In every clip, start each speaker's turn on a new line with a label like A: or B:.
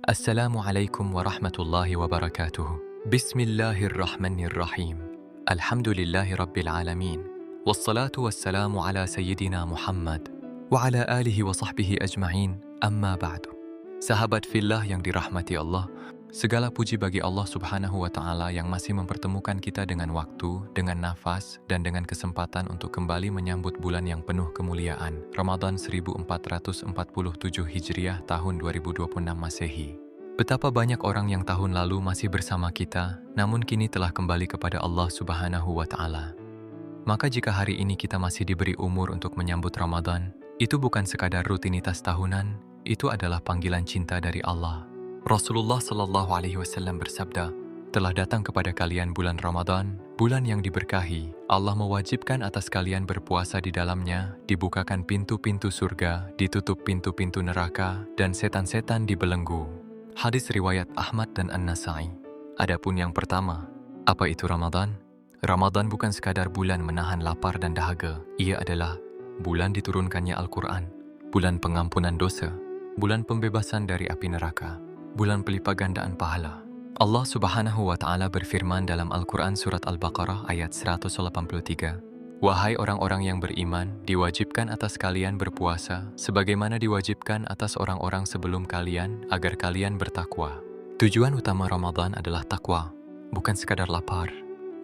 A: Assalamualaikum warahmatullahi wabarakatuh. Bismillahirrahmanirrahim. Alhamdulillahi rabbil alamin. Wassalatu wassalamu ala sayyidina Muhammad wa ala alihi wa sahbihi ajma'in. Amma ba'du. Sahabat fillah yang dirahmati Allah, segala puji bagi Allah Subhanahu wa Ta'ala yang masih mempertemukan kita dengan waktu, dengan nafas, dan dengan kesempatan untuk kembali menyambut bulan yang penuh kemuliaan, Ramadan 1447 Hijriah tahun 2026 Masehi. Betapa banyak orang yang tahun lalu masih bersama kita, namun kini telah kembali kepada Allah Subhanahu wa Ta'ala. Maka jika hari ini kita masih diberi umur untuk menyambut Ramadan, itu bukan sekadar rutinitas tahunan, itu adalah panggilan cinta dari Allah. Rasulullah Shallallahu Alaihi Wasallam bersabda, telah datang kepada kalian bulan Ramadan, bulan yang diberkahi. Allah mewajibkan atas kalian berpuasa di dalamnya, dibukakan pintu-pintu surga, ditutup pintu-pintu neraka, dan setan-setan dibelenggu. Hadis riwayat Ahmad dan An-Nasai. Adapun yang pertama, apa itu Ramadan? Ramadan bukan sekadar bulan menahan lapar dan dahaga. Ia adalah bulan diturunkannya Al-Quran, bulan pengampunan dosa, bulan pembebasan dari api neraka, bulan pelipat gandaan pahala. Allah Subhanahu wa Ta'ala berfirman dalam Al-Quran surat Al-Baqarah ayat 183, wahai orang-orang yang beriman, diwajibkan atas kalian berpuasa, sebagaimana diwajibkan atas orang-orang sebelum kalian, agar kalian bertakwa. Tujuan utama Ramadan adalah takwa, bukan sekadar lapar,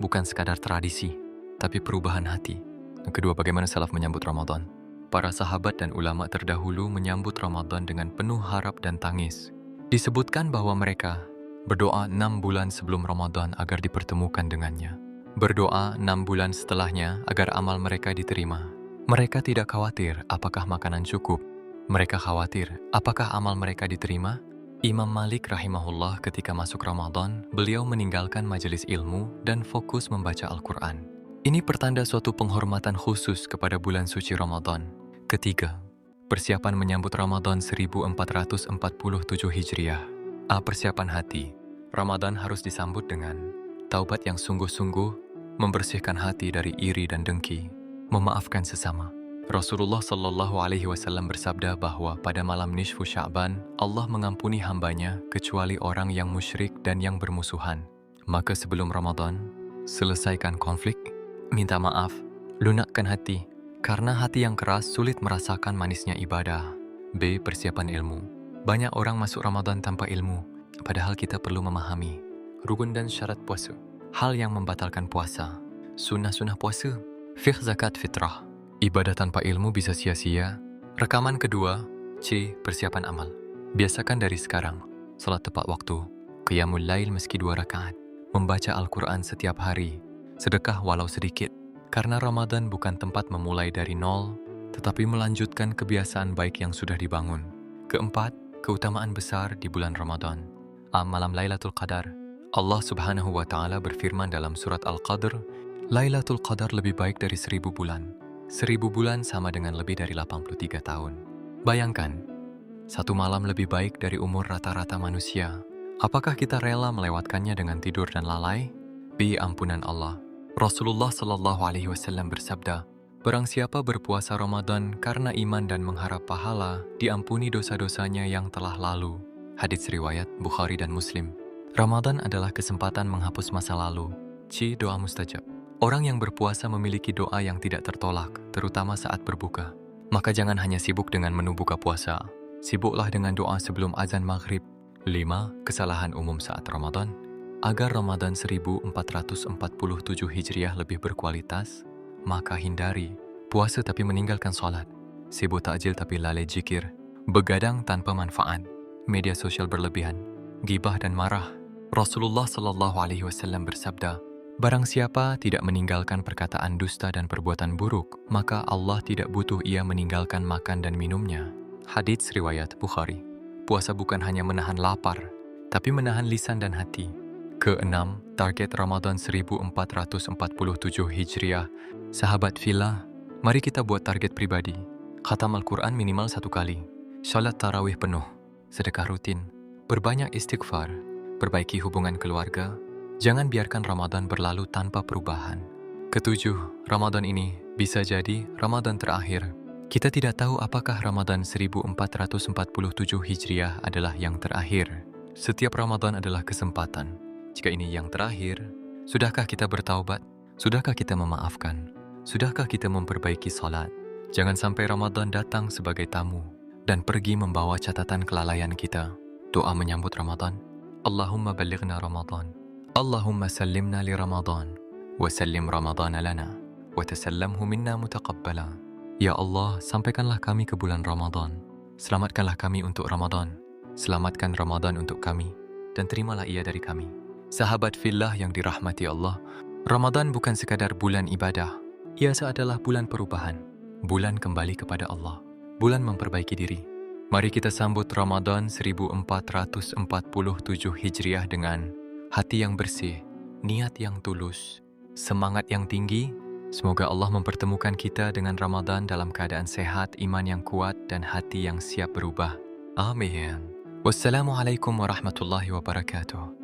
A: bukan sekadar tradisi, tapi perubahan hati. Yang kedua, bagaimana salaf menyambut Ramadan? Para sahabat dan ulama terdahulu menyambut Ramadan dengan penuh harap dan tangis. Disebutkan bahwa mereka berdoa 6 bulan sebelum Ramadan agar dipertemukan dengannya. Berdoa 6 bulan setelahnya agar amal mereka diterima. Mereka tidak khawatir apakah makanan cukup. Mereka khawatir apakah amal mereka diterima. Imam Malik rahimahullah ketika masuk Ramadan, beliau meninggalkan majelis ilmu dan fokus membaca Al-Quran. Ini pertanda suatu penghormatan khusus kepada bulan suci Ramadan. Ketiga, persiapan menyambut Ramadan 1447 Hijriah. Persiapan hati. Ramadan harus disambut dengan taubat yang sungguh-sungguh, membersihkan hati dari iri dan dengki, memaafkan sesama. Rasulullah Shallallahu Alaihi Wasallam bersabda bahwa pada malam nisfu Sya'ban, Allah mengampuni hambanya kecuali orang yang musyrik dan yang bermusuhan. Maka sebelum Ramadan, selesaikan konflik, minta maaf, lunakkan hati, karena hati yang keras sulit merasakan manisnya ibadah. B. Persiapan ilmu. Banyak orang masuk Ramadan tanpa ilmu, padahal kita perlu memahami rukun dan syarat puasa, hal yang membatalkan puasa, sunnah-sunnah puasa, fiqh zakat fitrah. Ibadah tanpa ilmu bisa sia-sia. Rekaman kedua, C. Persiapan amal. Biasakan dari sekarang, salat tepat waktu, qiyamul lail meski 2 rakaat, membaca Al-Quran setiap hari, sedekah walau sedikit. Karena Ramadan bukan tempat memulai dari nol, tetapi melanjutkan kebiasaan baik yang sudah dibangun. Keempat, keutamaan besar di bulan Ramadan. Malam Lailatul Qadar. Allah Subhanahu wa Ta'ala berfirman dalam surat Al-Qadr, Lailatul Qadar lebih baik dari 1000 bulan. 1000 bulan sama dengan lebih dari 83 tahun. Bayangkan, 1 malam lebih baik dari umur rata-rata manusia. Apakah kita rela melewatkannya dengan tidur dan lalai? B. Ampunan Allah. Rasulullah Shallallahu Alaihi Wasallam bersabda, barang siapa berpuasa Ramadan karena iman dan mengharap pahala, diampuni dosa-dosanya yang telah lalu. Hadits riwayat Bukhari dan Muslim. Ramadan adalah kesempatan menghapus masa lalu. C. Doa mustajab. Orang yang berpuasa memiliki doa yang tidak tertolak, terutama saat berbuka. Maka jangan hanya sibuk dengan menu buka puasa. Sibuklah dengan doa sebelum azan maghrib. 5. Kesalahan umum saat Ramadan. Agar Ramadan 1447 Hijriah lebih berkualitas, maka hindari puasa tapi meninggalkan sholat, sibuk takjil tapi lalai zikir, begadang tanpa manfaat, media sosial berlebihan, gibah dan marah. Rasulullah Shallallahu Alaihi Wasallam bersabda, barang siapa tidak meninggalkan perkataan dusta dan perbuatan buruk, maka Allah tidak butuh ia meninggalkan makan dan minumnya. Hadits riwayat Bukhari. Puasa bukan hanya menahan lapar, tapi menahan lisan dan hati. Keenam, target Ramadan 1447 Hijriah. Sahabat fillah, mari kita buat target pribadi. Khatam Al-Quran minimal 1 kali, salat tarawih penuh, sedekah rutin, berbanyak istighfar, perbaiki hubungan keluarga. Jangan biarkan Ramadan berlalu tanpa perubahan. Ketujuh, Ramadan ini bisa jadi Ramadan terakhir. Kita tidak tahu apakah Ramadan 1447 Hijriah adalah yang terakhir. Setiap Ramadan adalah kesempatan. Jika ini yang terakhir, sudahkah kita bertaubat? Sudahkah kita memaafkan? Sudahkah kita memperbaiki salat? Jangan sampai Ramadan datang sebagai tamu dan pergi membawa catatan kelalaian kita. Doa menyambut Ramadan. Allahumma ballighna Ramadan. Allahumma sallimna li Ramadan. Wa sallim Ramadana lana. Wa tasallamhu minna mutaqabbala. Ya Allah, sampaikanlah kami ke bulan Ramadan. Selamatkanlah kami untuk Ramadan. Selamatkan Ramadan untuk kami. Dan terimalah ia dari kami. Sahabat fillah yang dirahmati Allah, Ramadan bukan sekadar bulan ibadah. Ia adalah bulan perubahan. Bulan kembali kepada Allah. Bulan memperbaiki diri. Mari kita sambut Ramadan 1447 Hijriah dengan hati yang bersih, niat yang tulus, semangat yang tinggi. Semoga Allah mempertemukan kita dengan Ramadan dalam keadaan sehat, iman yang kuat, dan hati yang siap berubah. Amin. Wassalamualaikum warahmatullahi wabarakatuh.